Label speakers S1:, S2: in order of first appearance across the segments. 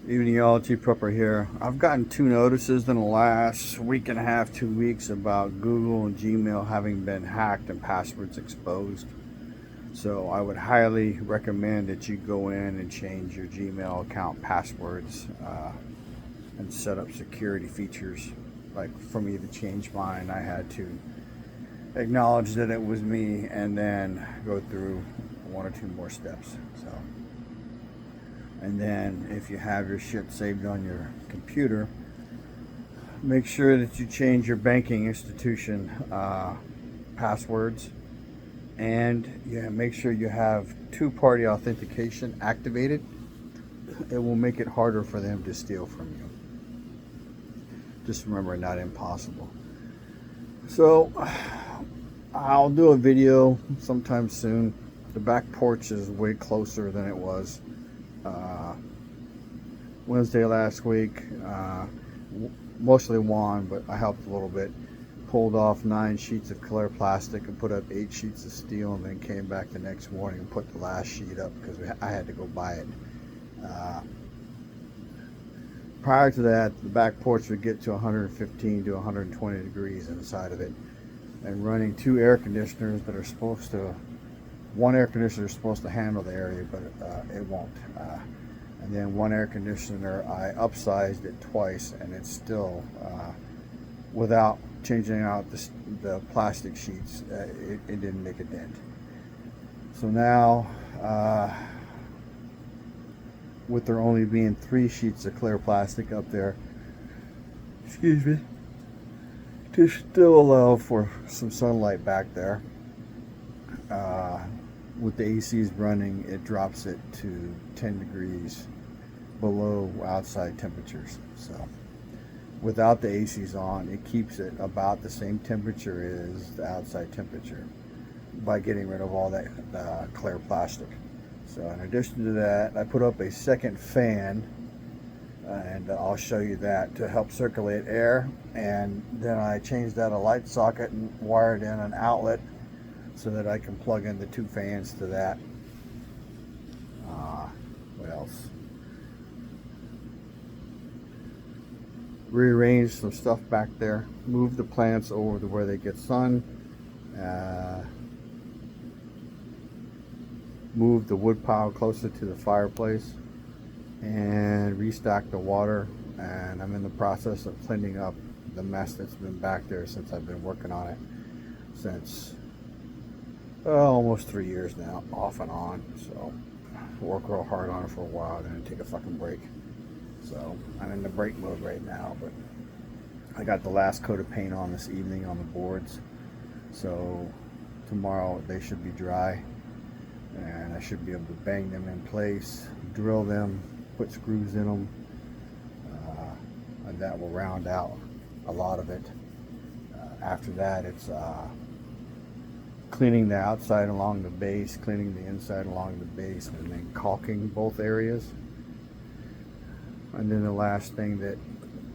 S1: Evening, y'all. T Prepper here. I've gotten 2 notices in the last week and a half, 2 weeks about Google and Gmail having been hacked and passwords exposed. So I would highly recommend that you go in and change your Gmail account passwords and set up security features. Like for me to change mine, I had to acknowledge that it was me and then go through 1 or 2 more steps. And then if you have your shit saved on your computer, make sure that you change your banking institution passwords, and make sure you have two-party authentication activated. It will make it harder for them to steal from you. Just remember, not impossible. So I'll do a video sometime soon. The back porch is way closer than it was Wednesday last week. Mostly Juan, but I helped a little bit. Pulled off 9 sheets of clear plastic and put up 8 sheets of steel, and then came back the next morning and put the last sheet up because I had to go buy it. Prior to that, the back porch would get to 115 to 120 degrees inside of it, and running 2 air conditioners that are supposed to, one air conditioner is supposed to handle the area, but it won't. And then one air conditioner, I upsized it twice, and it's still, without changing out the plastic sheets, it didn't make a dent. So now, with there only being 3 sheets of clear plastic up there, excuse me, to still allow for some sunlight back there, with the ACs running, it drops it to 10 degrees below outside temperatures. So without the ACs on, it keeps it about the same temperature as the outside temperature by getting rid of all that clear plastic. So in addition to that, I put up a second fan, and I'll show you that, to help circulate air. And then I changed out a light socket and wired in an outlet so that I can plug in the 2 fans to that. What else? Rearrange some stuff back there. Move the plants over to where they get sun. Move the wood pile closer to the fireplace, and restock the water. And I'm in the process of cleaning up the mess that's been back there since I've been working on it since almost 3 years now, off and on. So work real hard on it for a while, then take a fucking break. So I'm in the break mode right now, but I got the last coat of paint on this evening on the boards, so tomorrow they should be dry, and I should be able to bang them in place, drill them, put screws in them, and that will round out a lot of it. After that, it's cleaning the outside along the base, cleaning the inside along the base, and then caulking both areas. And then the last thing that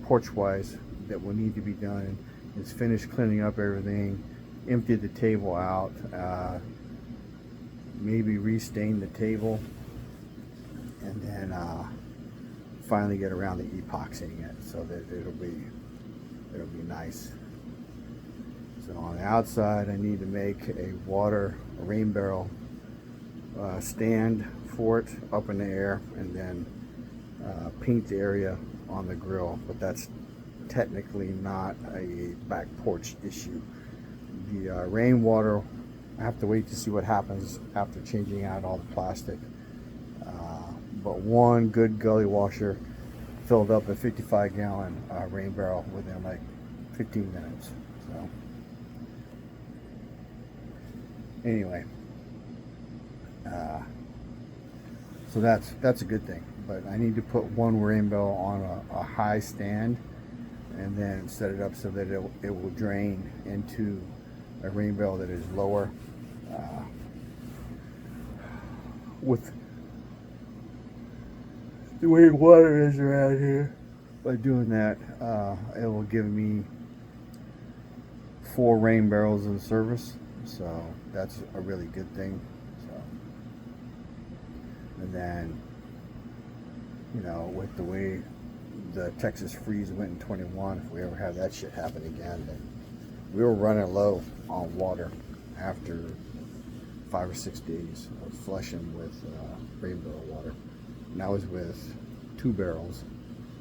S1: porch-wise that will need to be done is finish cleaning up everything, empty the table out, maybe restain the table, and then finally get around to epoxying it so that it'll be nice. So on the outside, I need to make a rain barrel stand for it up in the air, and then paint the area on the grill. But that's technically not a back porch issue. The rainwater, I have to wait to see what happens after changing out all the plastic. But one good gully washer filled up a 55-gallon rain barrel within like 15 minutes. So anyway, so that's a good thing. But I need to put one rain barrel on a high stand, and then set it up so that it will drain into a rain barrel that is lower. With the way water is around here, by doing that, it will give me 4 rain barrels in service, so that's a really good thing. So, and then you know, with the way the Texas freeze went in 21, if we ever have that shit happen again, then we were running low on water after 5 or 6 days of flushing with rainbow water. And I was with 2 barrels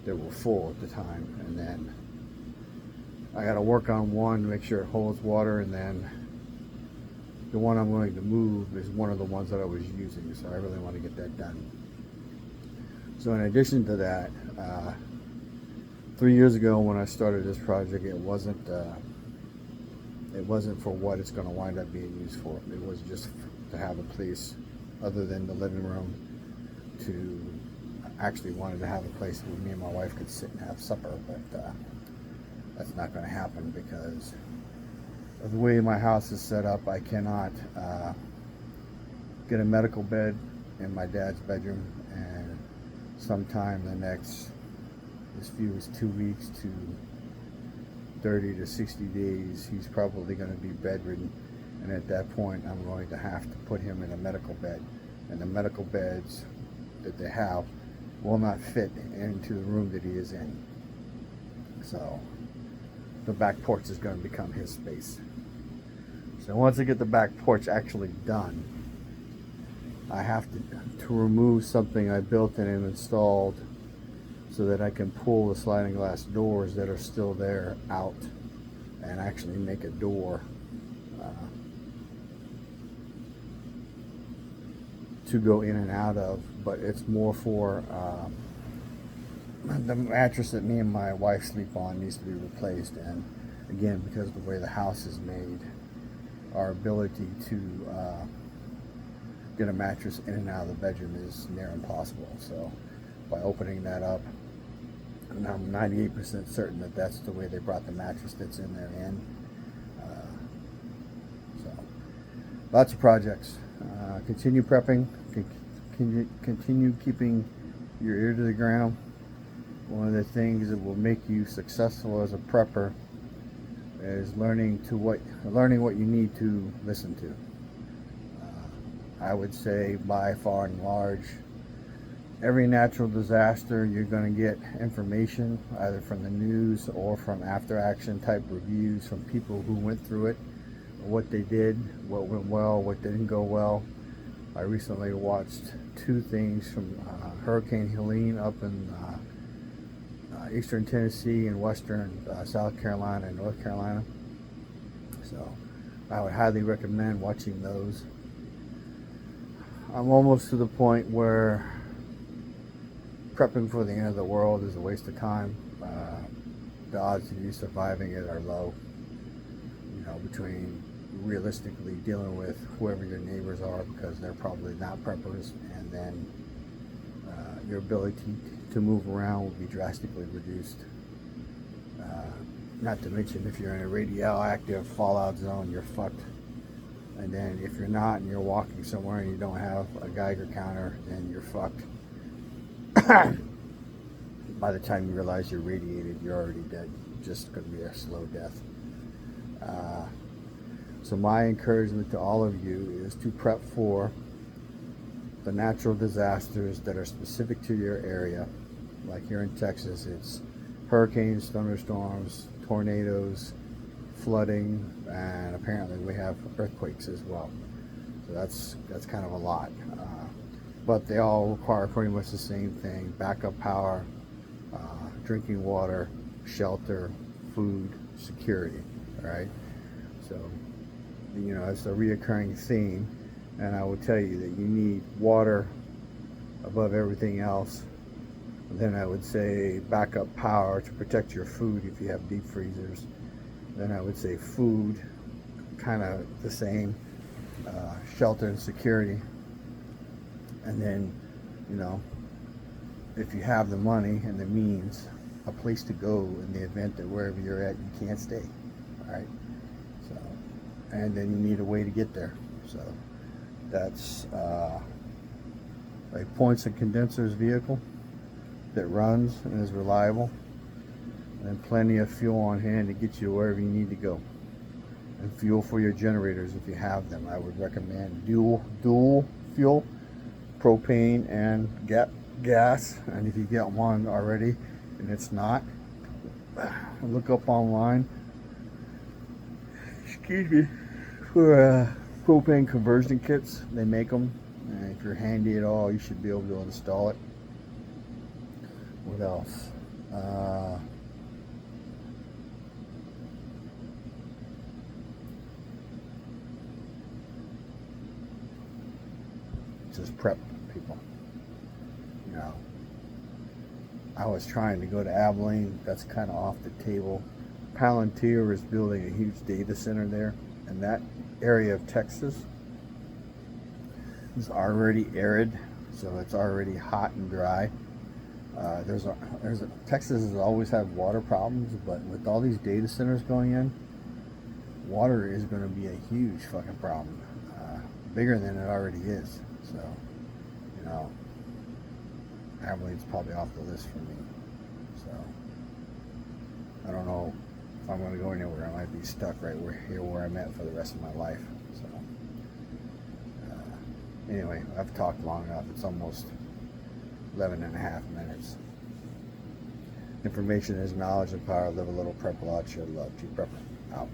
S1: that were full at the time, and then I got to work on one to make sure it holds water, and then the one I'm going to move is one of the ones that I was using, so I really want to get that done. So in addition to that, 3 years ago when I started this project, it wasn't for what it's going to wind up being used for. It was just to have a place other than the living room. To actually wanted to have a place where me and my wife could sit and have supper, but that's not going to happen because of the way my house is set up. I cannot get a medical bed in my dad's bedroom, and sometime the next, as few as 2 weeks to 30 to 60 days, he's probably going to be bedridden, and at that point I'm going to have to put him in a medical bed, and the medical beds that they have will not fit into the room that he is in. So the back porch is going to become his space. So once I get the back porch actually done, I have to remove something I built in and installed so that I can pull the sliding glass doors that are still there out and actually make a door to go in and out of. But it's more for the mattress that me and my wife sleep on needs to be replaced, and again, because of the way the house is made, our ability to get a mattress in and out of the bedroom is near impossible. So by opening that up, and I'm 98% certain that that's the way they brought the mattress that's in there in. So lots of projects. Continue prepping, continue keeping your ear to the ground. One of the things that will make you successful as a prepper is learning what you need to listen to. I would say by far and large, every natural disaster, you're going to get information either from the news or from after action type reviews from people who went through it, what they did, what went well, what didn't go well. I recently watched 2 things from Hurricane Helene up in eastern Tennessee and western South Carolina and North Carolina. So I would highly recommend watching those. I'm almost to the point where prepping for the end of the world is a waste of time. The odds of you surviving it are low. You know, between realistically dealing with whoever your neighbors are, because they're probably not preppers, and then your ability to move around will be drastically reduced. Not to mention, if you're in a radioactive fallout zone, you're fucked. And then if you're not and you're walking somewhere and you don't have a Geiger counter, then you're fucked. By the time you realize you're radiated, you're already dead. Just going to be a slow death. So my encouragement to all of you is to prep for the natural disasters that are specific to your area. Like here in Texas, it's hurricanes, thunderstorms, tornadoes, flooding, and apparently we have earthquakes as well. So that's kind of a lot. But they all require pretty much the same thing: backup power, drinking water, shelter, food, security. All right. So, you know, it's a reoccurring theme, and I will tell you that you need water above everything else. Then I would say backup power to protect your food if you have deep freezers. Then I would say food, kind of the same, shelter and security. And then, you know, if you have the money and the means, a place to go in the event that wherever you're at, you can't stay. All right. So, and then you need a way to get there. So that's a points and condensers vehicle that runs and is reliable, and plenty of fuel on hand to get you wherever you need to go. And fuel for your generators if you have them. I would recommend dual fuel, propane and gas, and if you get one already and it's not, look up online, excuse me, for propane conversion kits. They make them, and if you're handy at all, you should be able to install it. What else? Just prep people. You know, I was trying to go to Abilene. That's kind of off the table. Palantir is building a huge data center there, and that area of Texas is already arid, so it's already hot and dry. Texas has always had water problems, but with all these data centers going in, water is going to be a huge fucking problem, bigger than it already is. So, you know, Abilene's probably off the list for me. So, I don't know if I'm going to go anywhere. I might be stuck right where I'm at for the rest of my life. So, anyway, I've talked long enough. It's almost 11 and a half minutes. Information is knowledge and power. Live a little, prep a lot, share love. Chief Prepper, out.